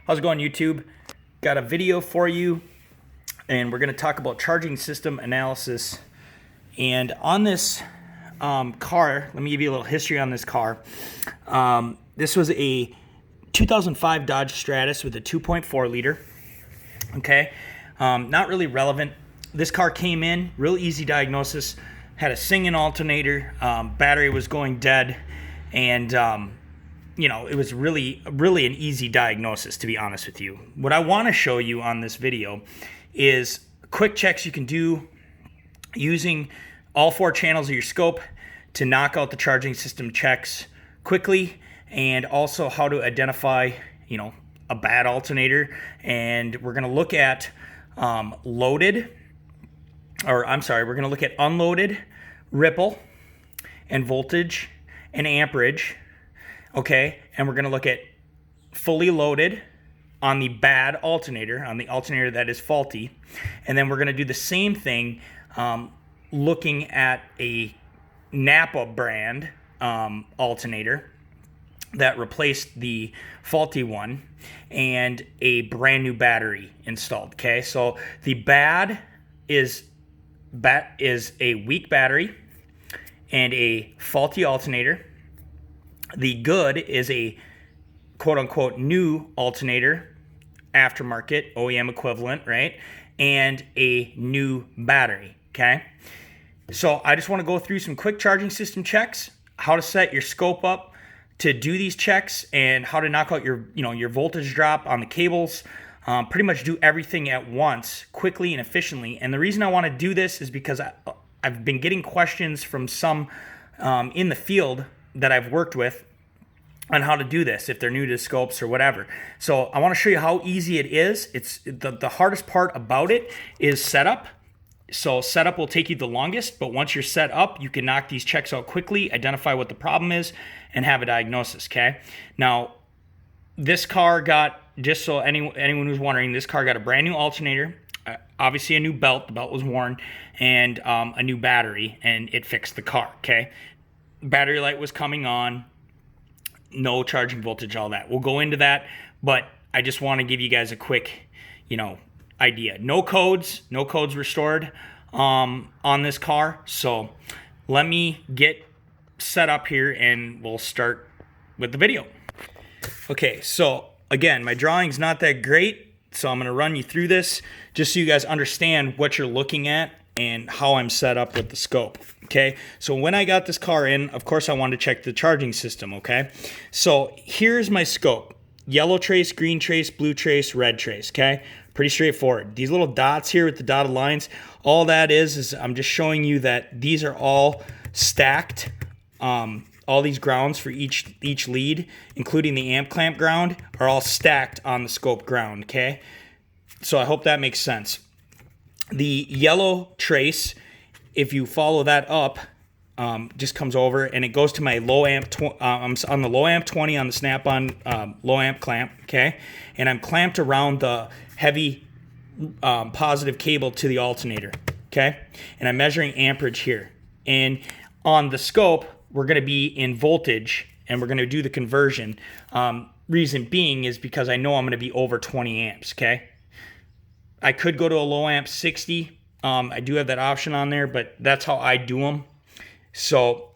How's it going, YouTube? Got a video for you, and we're going to talk about charging system analysis. And on this car, let me give you a little history on this car. This was a 2005 Dodge Stratus with a 2.4 liter. Okay, not really relevant. This car came in, real easy diagnosis, had a singing alternator, battery was going dead, and it was really an easy diagnosis, to be honest with you. What I want to show you on this video is quick checks you can do using all four channels of your scope to knock out the charging system checks quickly, and also how to identify, a bad alternator. And we're going to look at we're going to look at unloaded, ripple, and voltage, and amperage. Okay, and we're going to look at fully loaded on the bad alternator, on the alternator that is faulty. And then we're going to do the same thing looking at a Napa brand alternator that replaced the faulty one and a brand new battery installed. Okay, so the bad is a weak battery and a faulty alternator. The good is a quote-unquote new alternator, aftermarket, OEM equivalent, right? And a new battery, okay? So I just want to go through some quick charging system checks, how to set your scope up to do these checks, and how to knock out your voltage drop on the cables. Pretty much do everything at once, quickly and efficiently. And the reason I want to do this is because I've been getting questions from some in the field that I've worked with on how to do this if they're new to scopes or whatever. So I want to show you how easy it is. It's the hardest part about it is setup. So setup will take you the longest, but once you're set up, you can knock these checks out quickly, identify what the problem is, and have a diagnosis, okay? Now, this car got, just so anyone who's wondering, this car got a brand new alternator, obviously a new belt, the belt was worn, and a new battery, and it fixed the car, okay? Battery light was coming on, no charging voltage, all that. We'll go into that, but I just want to give you guys a quick, idea. No codes restored on this car. So let me get set up here and we'll start with the video. Okay, so again, my drawing's not that great, so I'm going to run you through this just so you guys understand what you're looking at and how I'm set up with the scope. Okay, so when I got this car in, of course I wanted to check the charging system. Okay, so here's my scope: yellow trace, green trace, blue trace, red trace. Okay, pretty straightforward. These little dots here with the dotted lines, all that is I'm just showing you that these are all stacked. All these grounds for each lead, including the amp clamp ground, are all stacked on the scope ground. Okay, so I hope that makes sense. The yellow trace, if you follow that up, just comes over and it goes to my low amp. I'm on the low amp 20 on the Snap-on low amp clamp. Okay, and I'm clamped around the heavy positive cable to the alternator. Okay, and I'm measuring amperage here. And on the scope, we're going to be in voltage, and we're going to do the conversion. Reason being is because I know I'm going to be over 20 amps. Okay. I could go to a low amp 60. I do have that option on there, but that's how I do them. So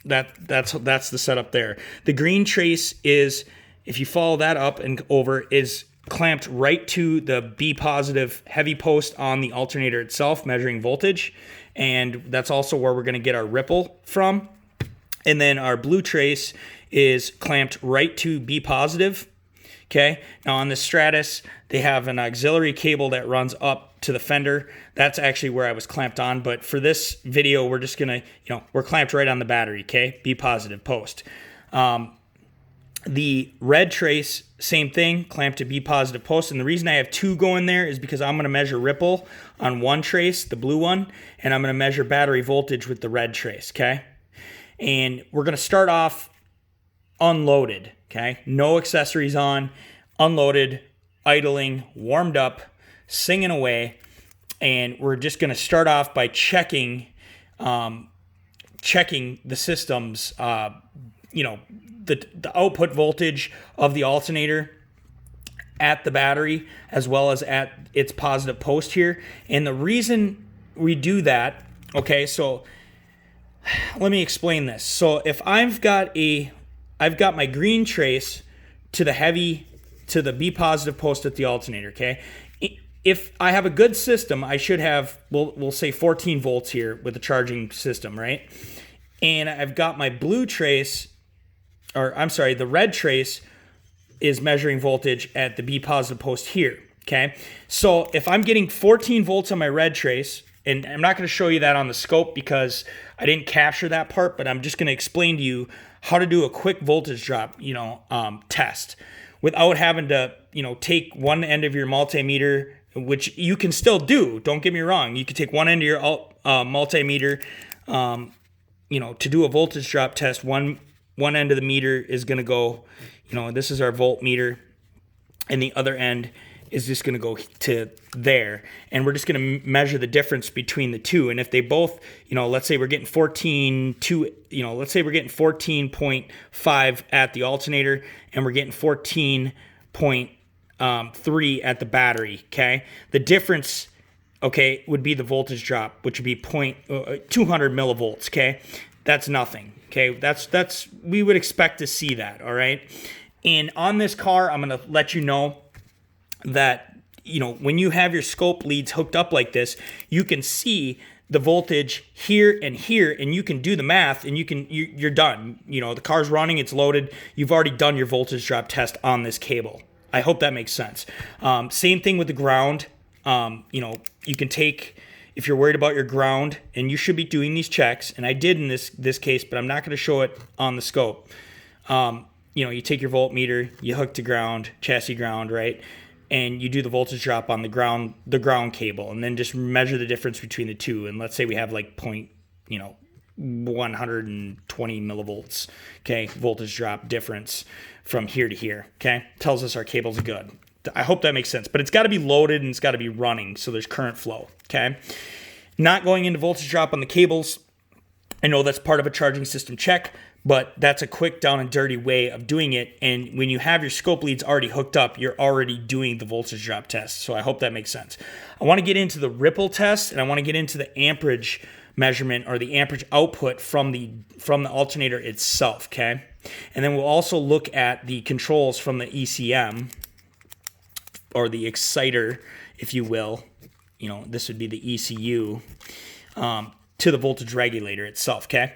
that's the setup there. The green trace is, if you follow that up and over, is clamped right to the B positive heavy post on the alternator itself, measuring voltage. And that's also where we're going to get our ripple from. And then our blue trace is clamped right to B positive. Okay, now on the Stratus, they have an auxiliary cable that runs up to the fender. That's actually where I was clamped on, but for this video, we're just gonna, we're clamped right on the battery, okay? B positive post. The red trace, same thing, clamped to B positive post, and the reason I have two going there is because I'm gonna measure ripple on one trace, the blue one, and I'm gonna measure battery voltage with the red trace, okay? And we're gonna start off unloaded. Okay, no accessories on, unloaded, idling, warmed up, singing away, and we're just going to start off by checking the system's, the output voltage of the alternator at the battery as well as at its positive post here. And the reason we do that, okay, so let me explain this. So if I've got my green trace to the B positive post at the alternator, okay? If I have a good system, I should have, we'll say 14 volts here with the charging system, right? And I've got my blue trace, or I'm sorry, the red trace is measuring voltage at the B positive post here, okay? So if I'm getting 14 volts on my red trace, and I'm not going to show you that on the scope because I didn't capture that part, but I'm just going to explain to you how to do a quick voltage drop, test without having to, take one end of your multimeter, which you can still do. Don't get me wrong. You can take one end of your multimeter, to do a voltage drop test. One end of the meter is going to go, this is our voltmeter, and the other end is just going to go to there, and we're just going to measure the difference between the two. And if they both, let's say we're getting 14.5 at the alternator, and we're getting 14.3 at the battery, okay? The difference, okay, would be the voltage drop, which would be 200 millivolts, okay? That's nothing, okay? That's we would expect to see that, all right? And on this car, I'm going to let you know that, when you have your scope leads hooked up like this, you can see the voltage here, and you can do the math, and you're done. The car's running, it's loaded. You've already done your voltage drop test on this cable. I hope that makes sense. Same thing with the ground. You can take, if you're worried about your ground, and you should be doing these checks, and I did in this case, but I'm not going to show it on the scope. You take your voltmeter, you hook to ground, chassis ground, right? And you do the voltage drop on the ground cable, and then just measure the difference between the two. And let's say we have like 120 millivolts, okay, voltage drop difference from here to here, okay? Tells us our cable's good. I hope that makes sense, but it's got to be loaded and it's got to be running, so there's current flow, okay? Not going into voltage drop on the cables. I know that's part of a charging system check, but that's a quick down and dirty way of doing it. And when you have your scope leads already hooked up, you're already doing the voltage drop test. So I hope that makes sense. I want to get into the ripple test, and I want to get into the amperage measurement, or the amperage output from the alternator itself, okay? And then we'll also look at the controls from the ECM, or the exciter, if you will. This would be the ECU, to the voltage regulator itself, okay?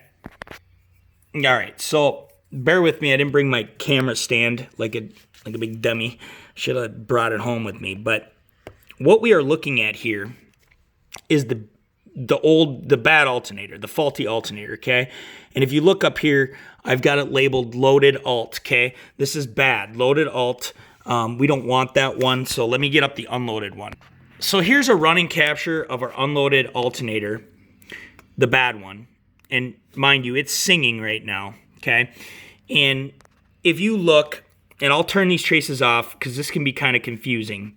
All right, so bear with me. I didn't bring my camera stand like a big dummy. Should have brought it home with me. But what we are looking at here is the bad alternator, the faulty alternator, okay? And if you look up here, I've got it labeled loaded alt, okay? This is bad, loaded alt. We don't want that one, so let me get up the unloaded one. So here's a running capture of our unloaded alternator, the bad one. And mind you, it's singing right now, okay? And if you look, and I'll turn these traces off because this can be kind of confusing.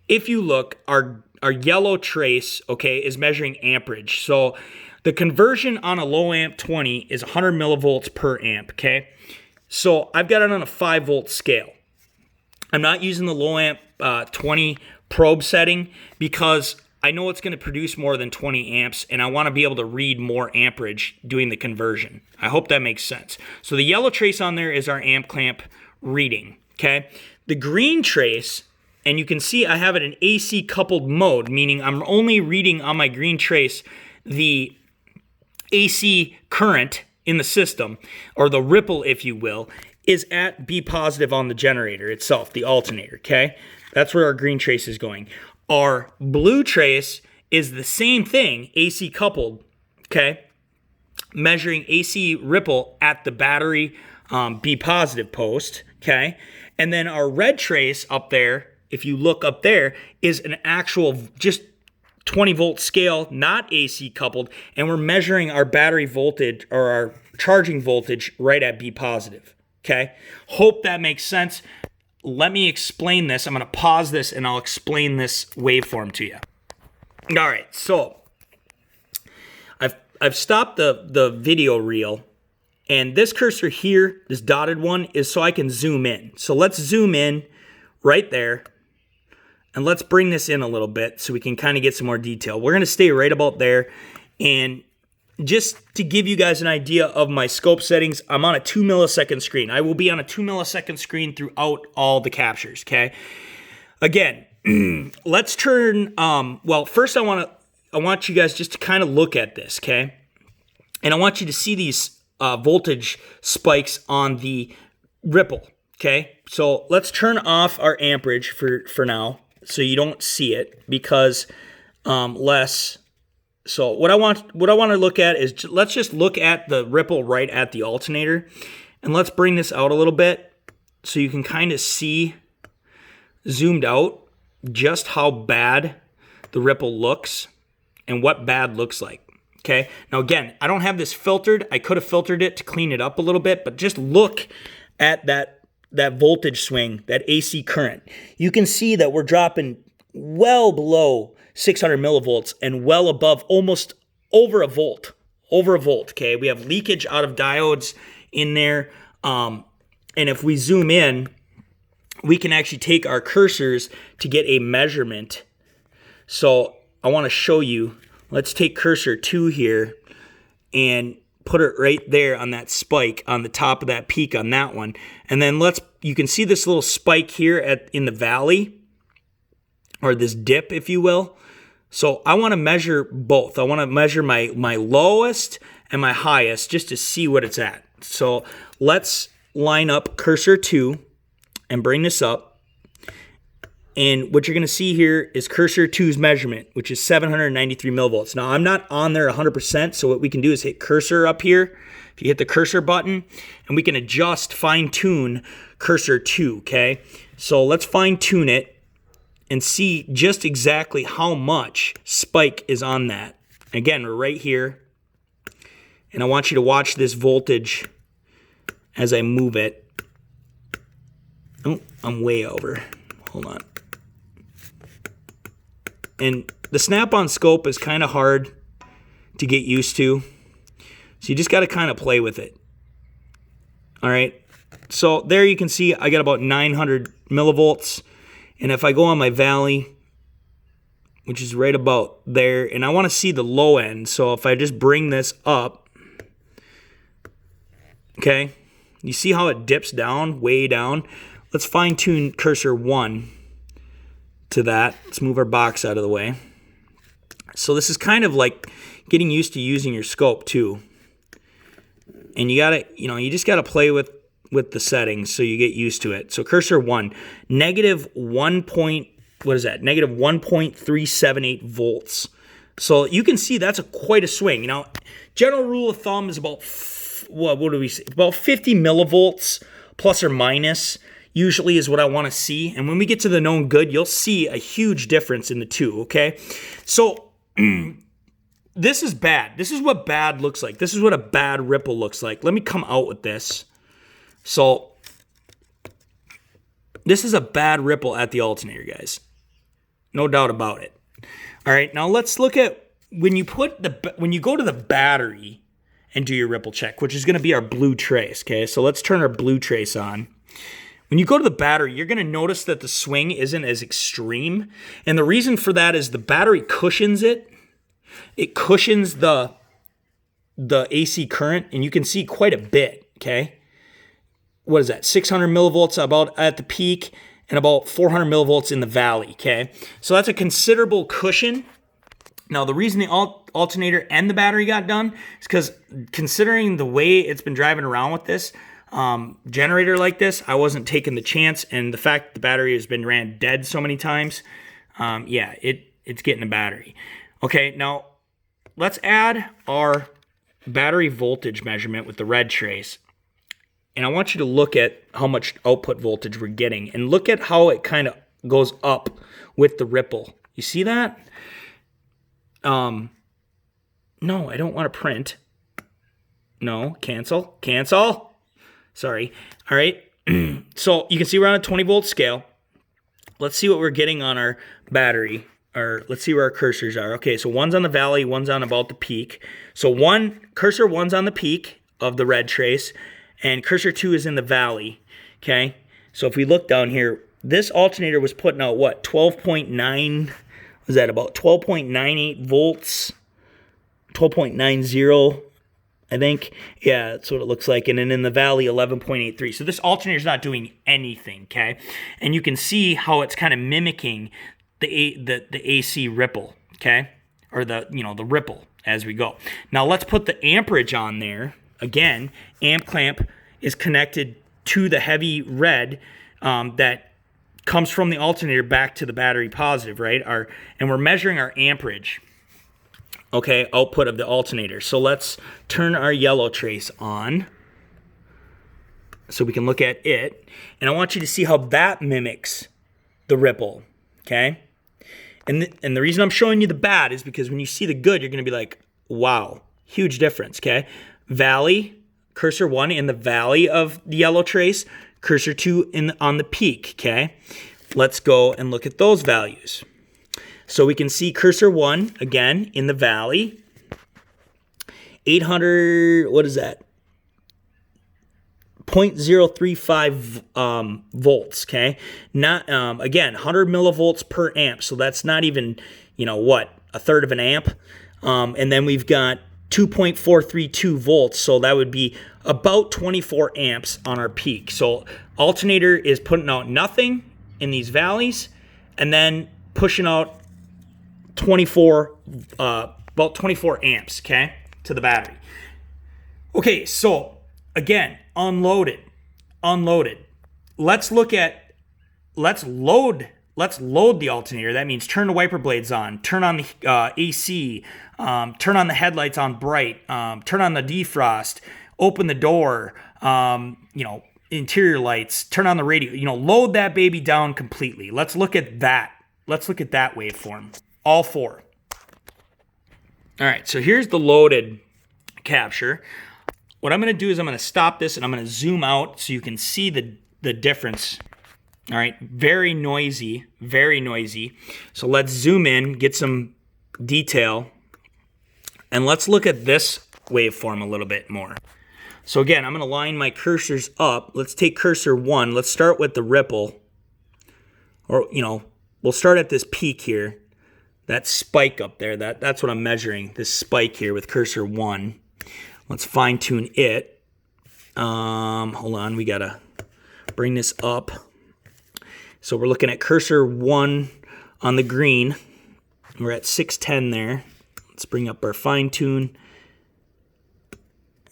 If you look, our yellow trace, okay, is measuring amperage. So the conversion on a low amp 20 is 100 millivolts per amp, okay? So I've got it on a 5-volt scale. I'm not using the low amp 20 probe setting because I know it's going to produce more than 20 amps, and I want to be able to read more amperage doing the conversion. I hope that makes sense. So the yellow trace on there is our amp clamp reading, okay? The green trace, and you can see I have it in AC coupled mode, meaning I'm only reading on my green trace the AC current in the system, or the ripple, if you will, is at B positive on the generator itself, the alternator, okay? That's where our green trace is going. Our blue trace is the same thing, AC coupled, okay? Measuring AC ripple at the battery B positive post, okay? And then our red trace up there, if you look up there, is an actual just 20 volt scale, not AC coupled, and we're measuring our battery voltage, or our charging voltage, right at B positive, okay? Hope that makes sense. Let me explain this. I'm going to pause this and I'll explain this waveform to you. All right, so I've stopped the video reel, and this cursor here, this dotted one, is so I can zoom in. So let's zoom in right there. And let's bring this in a little bit so we can kind of get some more detail. We're going to stay right about there. And just to give you guys an idea of my scope settings, I'm on a 2 millisecond screen. I will be on a 2 millisecond screen throughout all the captures, okay? Again, let's turn, well, first I want you guys just to kind of look at this, okay? And I want you to see these voltage spikes on the ripple, okay? So let's turn off our amperage for now so you don't see it, because so what I want to look at is, let's just look at the ripple right at the alternator, and let's bring this out a little bit so you can kind of see zoomed out just how bad the ripple looks and what bad looks like. Okay, now again, I don't have this filtered. I could have filtered it to clean it up a little bit, but just look at that voltage swing, that AC current. You can see that we're dropping well below 600 millivolts and well above, almost over a volt, okay? We have leakage out of diodes in there, and if we zoom in, we can actually take our cursors to get a measurement. So I want to show you, let's take cursor 2 here and put it right there on that spike on the top of that peak on that one. And then you can see this little spike here in the valley, or this dip, if you will. So I want to measure both. I want to measure my lowest and my highest just to see what it's at. So let's line up cursor 2 and bring this up. And what you're going to see here is cursor 2's measurement, which is 793 millivolts. Now, I'm not on there 100%, so what we can do is hit cursor up here. If you hit the cursor button, and we can adjust, fine-tune cursor 2, okay? So let's fine-tune it and see just exactly how much spike is on that. Again, we're right here, and I want you to watch this voltage as I move it. Oh, I'm way over. Hold on. And the snap-on scope is kind of hard to get used to, so you just got to kind of play with it. All right, so there you can see I got about 900 millivolts. And if I go on my valley, which is right about there, and I want to see the low end, so if I just bring this up, okay, you see how it dips down, way down? Let's fine-tune cursor 1 to that. Let's move our box out of the way. So this is kind of like getting used to using your scope too. And you gotta, you just gotta play with the settings so you get used to it. So cursor 1, negative 1.378 volts. So you can see that's quite a swing. General rule of thumb is about, what do we say? About 50 millivolts plus or minus usually is what I want to see. And when we get to the known good, you'll see a huge difference in the two, okay? So this is bad. This is what bad looks like. This is what a bad ripple looks like. Let me come out with this. So this is a bad ripple at the alternator, guys. No doubt about it. All right, now let's look at when you go to the battery and do your ripple check, which is going to be our blue trace, okay? So let's turn our blue trace on. When you go to the battery, you're going to notice that the swing isn't as extreme. And the reason for that is the battery cushions it. It cushions the AC current, and you can see quite a bit, okay? What is that? 600 millivolts about at the peak and about 400 millivolts in the valley, okay? So that's a considerable cushion. Now, the reason the alternator and the battery got done is because considering the way it's been driving around with this generator like this, I wasn't taking the chance, and the fact the battery has been ran dead so many times, yeah, it's getting a battery. Okay, now let's add our battery voltage measurement with the red trace. And I want you to look at how much output voltage we're getting, and look at how it kind of goes up with the ripple. You see that? No, I don't want to print. No, cancel. Sorry. All right. So you can see we're on a 20 volt scale. Let's see what we're getting on our battery, or let's see where our cursors are. Okay, so one's on the valley, one's on about the peak. So cursor 1's on the peak of the red trace, and cursor 2 is in the valley, okay? So if we look down here, this alternator was putting out what, 12.9, was that about 12.98 volts, 12.90, I think. Yeah, that's what it looks like. And then in the valley, 11.83. So this alternator is not doing anything, okay? And you can see how it's kind of mimicking the AC ripple, okay? Or the ripple as we go. Now let's put the amperage on there. Again, amp clamp is connected to the heavy red that comes from the alternator back to the battery positive, right? And we're measuring our amperage, okay, output of the alternator. So let's turn our yellow trace on so we can look at it. And I want you to see how that mimics the ripple, okay? And the reason I'm showing you the bad is because when you see the good, you're going to be like, wow, huge difference, okay? Valley, cursor 1 in the valley of the yellow trace, cursor 2 on the peak, okay? Let's go and look at those values. So we can see cursor 1, again, in the valley, 800, what is that? 0.035 volts, okay? Not, again, 100 millivolts per amp, so that's not even, what, a third of an amp? And then we've got 2.432 volts, so that would be about 24 amps on our peak. So alternator is putting out nothing in these valleys, and then pushing out about 24 amps, okay, to the battery. Okay, so again, unloaded. Let's load the alternator. That means turn the wiper blades on, turn on the AC, turn on the headlights on bright, turn on the defrost, open the door, interior lights, turn on the radio, load that baby down completely. Let's look at that. Let's look at that waveform. All four. All right, so here's the loaded capture. What I'm going to do is I'm going to stop this and I'm going to zoom out so you can see the difference. All right, very noisy, very noisy. So let's zoom in, get some detail, and let's look at this waveform a little bit more. So again, I'm going to line my cursors up. Let's take cursor 1. Let's start with the ripple. Or, we'll start at this peak here. That spike up there, that's what I'm measuring, this spike here with cursor 1. Let's fine tune it. Hold on, we gotta bring this up. So we're looking at cursor 1 on the green. We're at 610 there. Let's bring up our fine tune.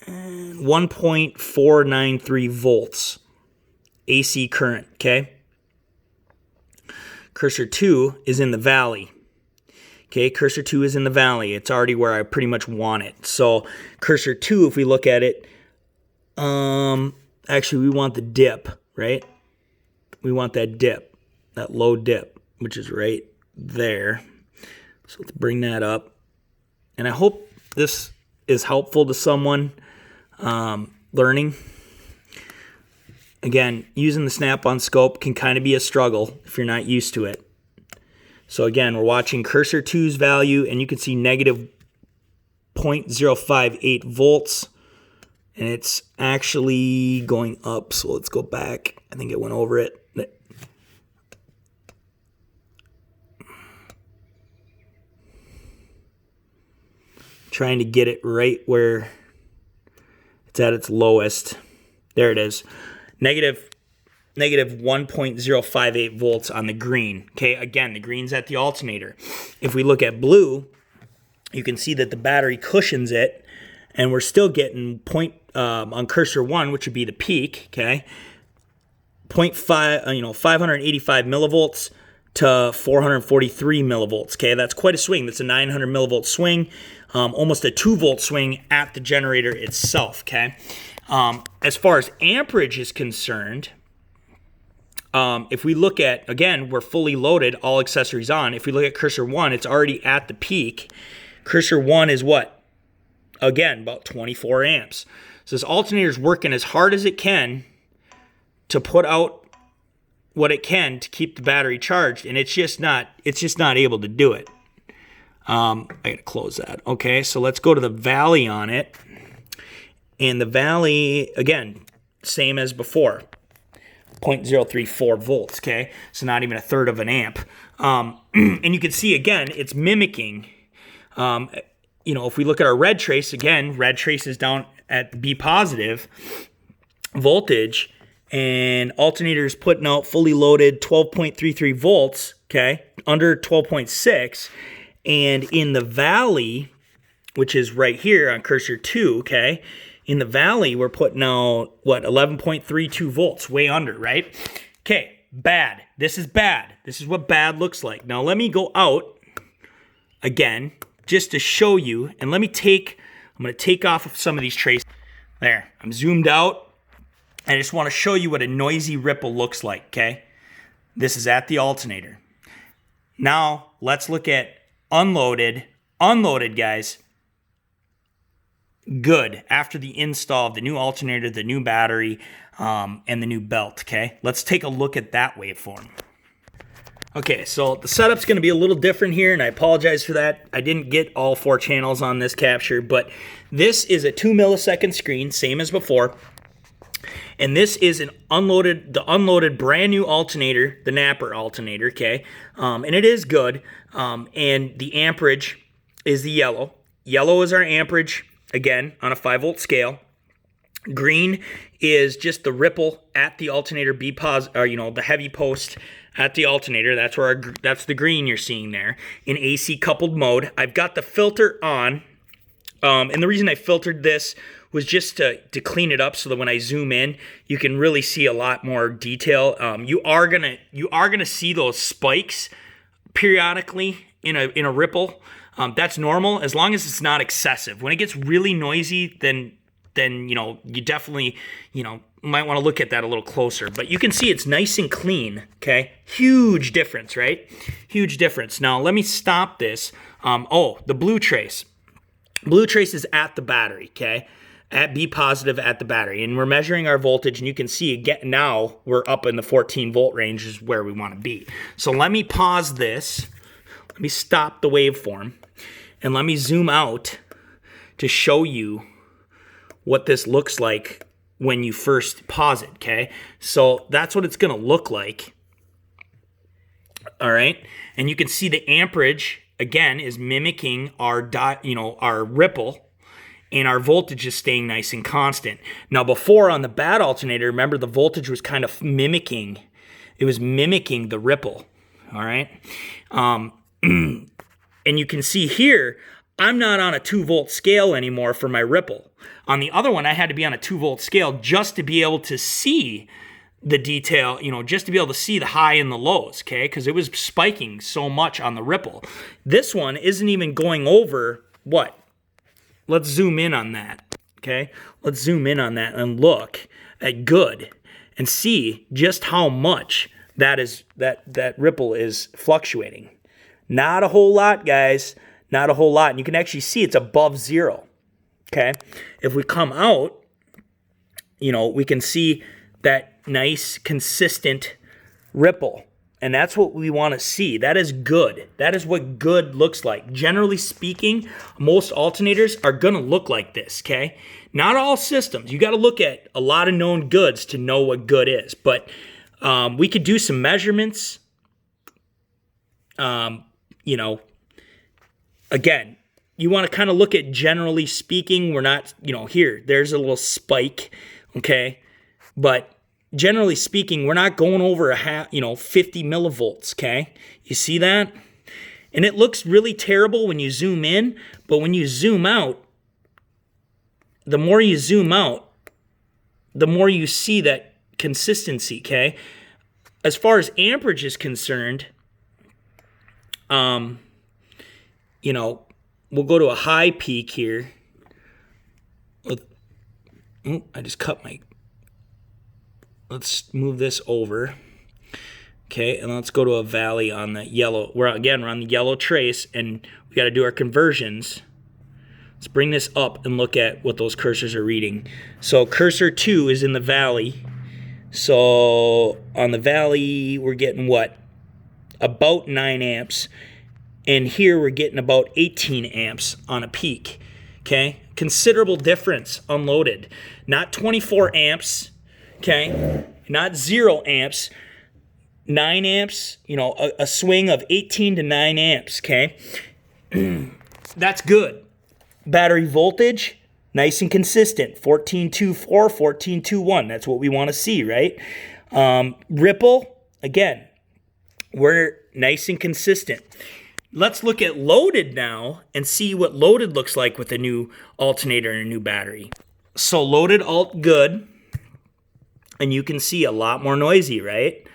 And 1.493 volts AC current, okay? Cursor 2 is in the valley. Okay, cursor 2 is in the valley. It's already where I pretty much want it. So cursor 2, if we look at it, actually we want the dip, right? We want that dip, that low dip, which is right there. So let's bring that up. And I hope this is helpful to someone learning. Again, using the snap-on scope can kind of be a struggle if you're not used to it. So again, we're watching cursor 2's value, and you can see negative 0.058 volts, and it's actually going up. So let's go back. I think it went over it. Trying to get it right where it's at its lowest. There it is. Negative 1.058 volts on the green. Okay, again, the green's at the alternator. If we look at blue, you can see that the battery cushions it, and we're still getting on cursor 1, which would be the peak, okay, 585 millivolts to 443 millivolts. Okay, that's quite a swing. That's a 900 millivolt swing, almost a 2 volt swing at the generator itself. Okay, as far as amperage is concerned, if we look at, again, we're fully loaded, all accessories on. If we look at cursor 1, it's already at the peak. Cursor 1 is what? Again, about 24 amps. So this alternator is working as hard as it can to put out what it can to keep the battery charged, and it's just not able to do it. I gotta close that. Okay, so let's go to the valley on it. And the valley, again, same as before. 0.034 volts, okay? So not even a third of an amp. And you can see, again, it's mimicking, if we look at our red trace, again, red trace is down at B positive voltage, and alternator is putting out fully loaded 12.33 volts, okay, under 12.6, and in the valley, which is right here on cursor 2, okay, in the valley, we're putting out, 11.32 volts, way under, right? Okay, bad. This is bad. This is what bad looks like. Now, let me go out again, just to show you, and I'm going to take off of some of these traces. There, I'm zoomed out. I just want to show you what a noisy ripple looks like, okay? This is at the alternator. Now, let's look at unloaded. Unloaded, guys. Good. After the install of the new alternator, the new battery, and the new belt, okay? Let's take a look at that waveform. Okay, so the setup's going to be a little different here, and I apologize for that. I didn't get all 4 channels on this capture, but this is a 2 millisecond screen, same as before. And this is the unloaded brand new alternator, the Napper alternator, okay? And it is good. And the amperage is the yellow. Yellow is our amperage, again, on a 5-volt scale. Green is just the ripple at the alternator B positive, or the heavy post at the alternator. That's the green you're seeing there in AC coupled mode. I've got the filter on, and the reason I filtered this was just to clean it up so that when I zoom in, you can really see a lot more detail. You are gonna see those spikes periodically in a ripple. That's normal as long as it's not excessive. When it gets really noisy, then you definitely might want to look at that a little closer. But you can see it's nice and clean. Okay, huge difference, right? Huge difference. Now let me stop this. The blue trace. Blue trace is at the battery. Okay. At B positive at the battery, and we're measuring our voltage, and you can see again now we're up in the 14 volt range is where we want to be. So let me pause this, let me stop the waveform, and let me zoom out to show you what this looks like when you first pause it, okay? So that's what it's going to look like, all right? And you can see the amperage, again, is mimicking our ripple, and our voltage is staying nice and constant. Now, before on the bad alternator, remember the voltage was kind of mimicking the ripple, all right? And you can see here, I'm not on a 2-volt scale anymore for my ripple. On the other one, I had to be on a 2-volt scale just to be able to see the detail, just to be able to see the high and the lows, okay? Because it was spiking so much on the ripple. This one isn't even going over what? Let's zoom in on that, okay? Let's zoom in on that and look at good and see just how much that ripple is fluctuating. Not a whole lot, guys. Not a whole lot. And you can actually see it's above 0, okay? If we come out, we can see that nice, consistent ripple. And that's what we want to see. That is good. That is what good looks like. Generally speaking, most alternators are going to look like this, okay? Not all systems. You got to look at a lot of known goods to know what good is. But we could do some measurements. Again, you want to kind of look at generally speaking. We're not, there's a little spike, okay? But generally speaking, we're not going over 50 millivolts, okay? You see that? And it looks really terrible when you zoom in, but when you zoom out, the more you zoom out, the more you see that consistency, okay? As far as amperage is concerned, we'll go to a high peak here. I just cut my... Let's move this over. Okay, and let's go to a valley on the yellow. We're on the yellow trace, and we got to do our conversions. Let's bring this up and look at what those cursors are reading. So cursor 2 is in the valley. So on the valley, we're getting what? About 9 amps. And here we're getting about 18 amps on a peak. Okay, considerable difference unloaded. Not 24 amps. Okay, Not 0 amps, 9 amps, you know, a swing of 18 to 9 amps, okay? That's good. Battery voltage, nice and consistent, 14.24, 14.21. That's what we want to see, right? Ripple, again, we're nice and consistent. Let's look at loaded now and see what loaded looks like with a new alternator and a new battery. So loaded alt good, and you can see a lot more noisy, right?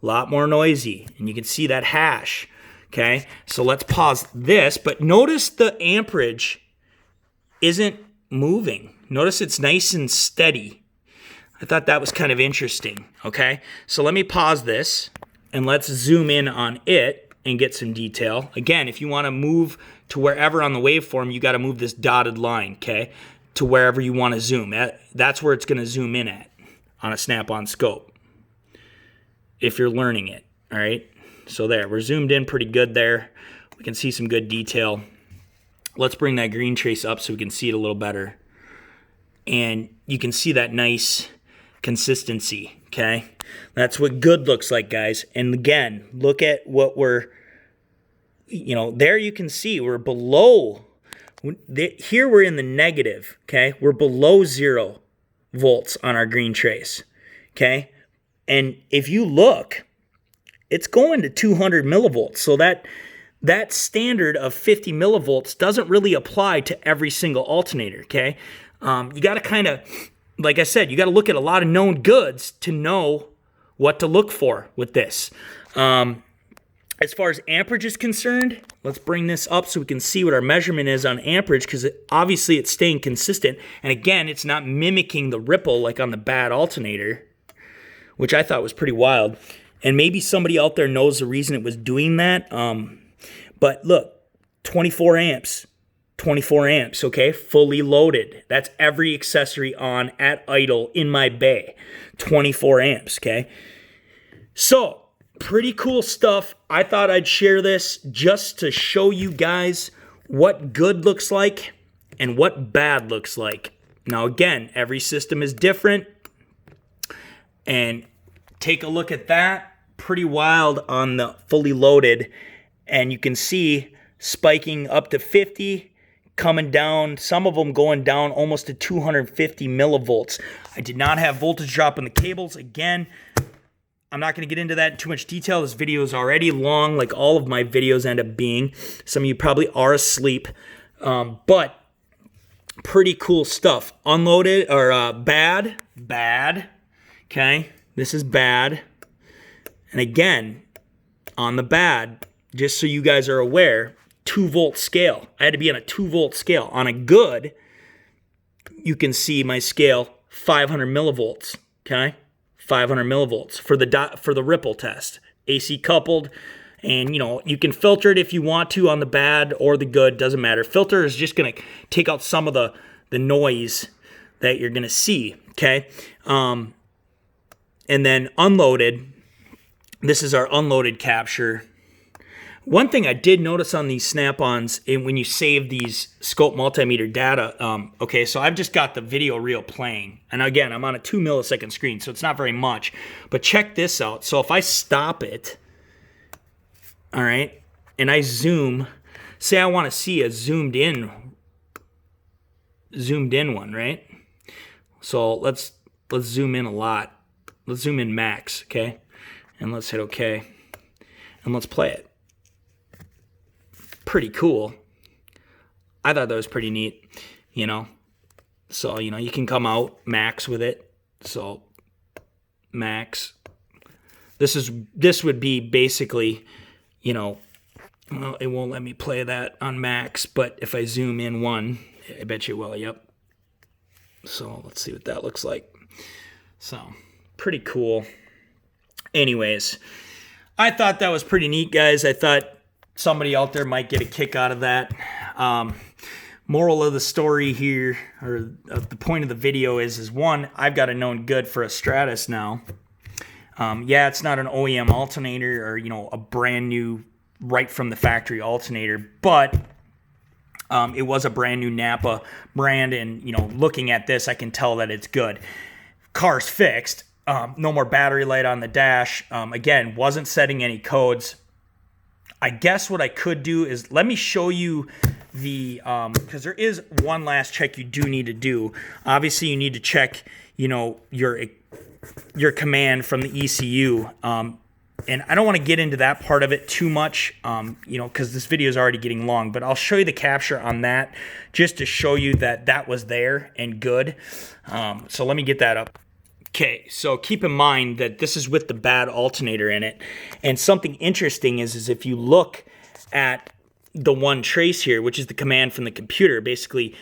A lot more noisy, and you can see that hash, okay? So let's pause this, but notice the amperage isn't moving. Notice it's nice and steady. I thought that was kind of interesting, okay? So let me pause this, and let's zoom in on it and get some detail. Again, if you want to move to wherever on the waveform, you got to move this dotted line, okay, to wherever you want to zoom. That's where it's going to zoom in at on a snap-on scope if you're learning it, all right? So there, we're zoomed in pretty good there. We can see some good detail. Let's bring that green trace up so we can see it a little better. And you can see that nice consistency, okay? That's what good looks like, guys. And again, look at what we're, you know, there you can see we're below. Here we're in the negative, okay? We're below 0 volts on our green trace, okay? And if you look, it's going to 200 millivolts. So that standard of 50 millivolts doesn't really apply to every single alternator, okay? You got to kind of, like I said, you got to look at a lot of known goods to know what to look for with this. As far as amperage is concerned, let's bring this up so we can see what our measurement is on amperage, because obviously it's staying consistent. And again, it's not mimicking the ripple like on the bad alternator, which I thought was pretty wild. And maybe somebody out there knows the reason it was doing that. But look, 24 amps. 24 amps, okay? Fully loaded. That's every accessory on at idle in my bay. 24 amps, okay? So, pretty cool stuff. I thought I'd share this just to show you guys what good looks like and what bad looks like. Now, again, every system is different. And take a look at that. Pretty wild on the fully loaded. And you can see spiking up to 50, coming down, some of them going down almost to 250 millivolts. I did not have voltage drop in the cables. Again, I'm not going to get into that in too much detail. This video is already long, like all of my videos end up being. Some of you probably are asleep. But pretty cool stuff. Unloaded, or bad. Okay, this is bad. And again, on the bad, just so you guys are aware, 2 volt scale. I had to be on a 2 volt scale. On a good, you can see my scale 500 millivolts, okay? 500 millivolts for the ripple test. AC coupled, and you know, you can filter it if you want to on the bad or the good, doesn't matter. Filter is just gonna take out some of the noise that you're gonna see, okay? And then unloaded, this is our unloaded capture. One thing I did notice on these snap-ons, when you save these scope multimeter data, okay, so I've just got the video reel playing. And again, I'm on a 2 millisecond screen, so it's not very much. But check this out. So if I stop it, all right, and I zoom, say I want to see a zoomed in one, right? So let's zoom in a lot. Let's zoom in max, okay? And let's hit okay. And let's play it. Pretty cool. I thought that was pretty neat, you know. So, you know, you can come out max with it. So, max. This would be basically, you know, well, it won't let me play that on max, but if I zoom in one, I bet you it will, yep. So, let's see what that looks like. So, pretty cool. Anyways, I thought that was pretty neat, guys. I thought somebody out there might get a kick out of that. Moral of the story here, or the point of the video is one, I've got a known good for a Stratus now. Yeah, it's not an OEM alternator or, you know, a brand new, right from the factory alternator, but it was a brand new Napa brand, and, you know, looking at this, I can tell that it's good. Car's fixed. No more battery light on the dash. Again, wasn't setting any codes. I guess what I could do is let me show you the, because there is one last check you do need to do. Obviously, you need to check, you know, your command from the ECU. And I don't want to get into that part of it too much, you know, because this video is already getting long. But I'll show you the capture on that just to show you that that was there and good. So let me get that up. Okay, so keep in mind that this is with the bad alternator in it. And something interesting is if you look at the one trace here, which is the command from the computer, basically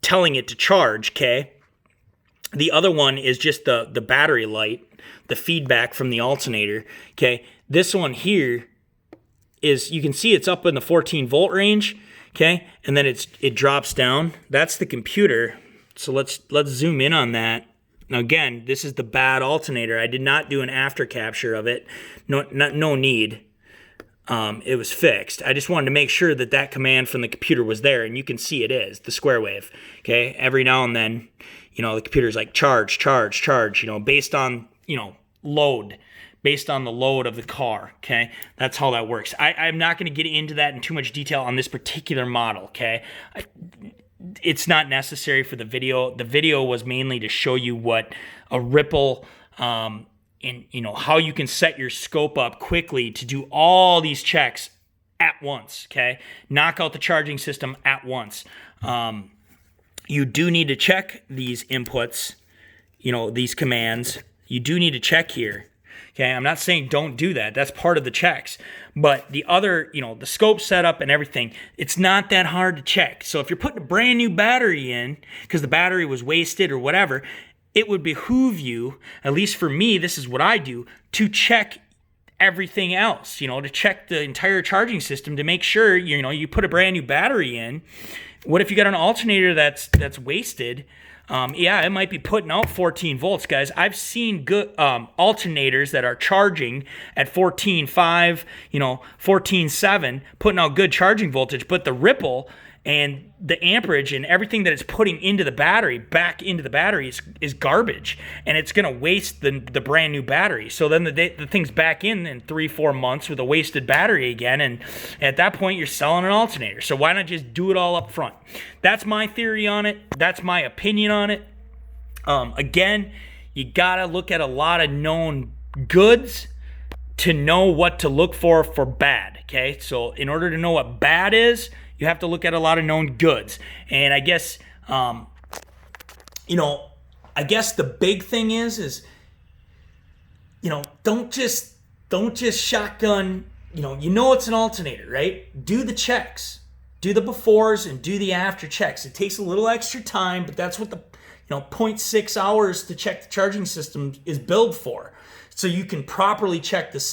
telling it to charge, okay? The other one is just the battery light, the feedback from the alternator, okay? This one here is, you can see it's up in the 14 volt range, okay? And then it drops down. That's the computer. So let's zoom in on that. Now again, this is the bad alternator. I did not do an after capture of it. No need. It was fixed. I just wanted to make sure that that command from the computer was there, and you can see it is, the square wave. Okay, every now and then, you know, the computer's like charge, charge, charge, you know, based on, you know, load, based on the load of the car, okay? That's how that works. I'm not going to get into that in too much detail on this particular model, okay? It's not necessary for the video. The video was mainly to show you what a ripple, and you know, how you can set your scope up quickly to do all these checks at once, okay? Knock out the charging system at once. You do need to check these inputs, you know, these commands. You do need to check here. Okay, I'm not saying don't do that. That's part of the checks. But the other, you know, the scope setup and everything, it's not that hard to check. So if you're putting a brand new battery in because the battery was wasted or whatever, it would behoove you, at least for me, this is what I do, to check everything else, you know, to check the entire charging system to make sure, you know, you put a brand new battery in. What if you got an alternator that's wasted? Yeah, it might be putting out 14 volts, guys. I've seen good alternators that are charging at 14.5, you know, 14.7, putting out good charging voltage, but the ripple and the amperage and everything that it's putting into the battery, back into the battery, is garbage, and it's going to waste the brand new battery. So then the thing's back in 3-4 months with a wasted battery again, and at that point you're selling an alternator. So why not just do it all up front? That's my theory on it. That's my opinion on it. Again, you got to look at a lot of known goods to know what to look for bad, okay? So in order to know what bad is, you have to look at a lot of known goods. And I guess, you know, I guess the big thing is, you know, don't just shotgun, you know it's an alternator, right? Do the checks. Do the befores and do the after checks. It takes a little extra time, but that's what the, you know, 0.6 hours to check the charging system is billed for. So you can properly check the system.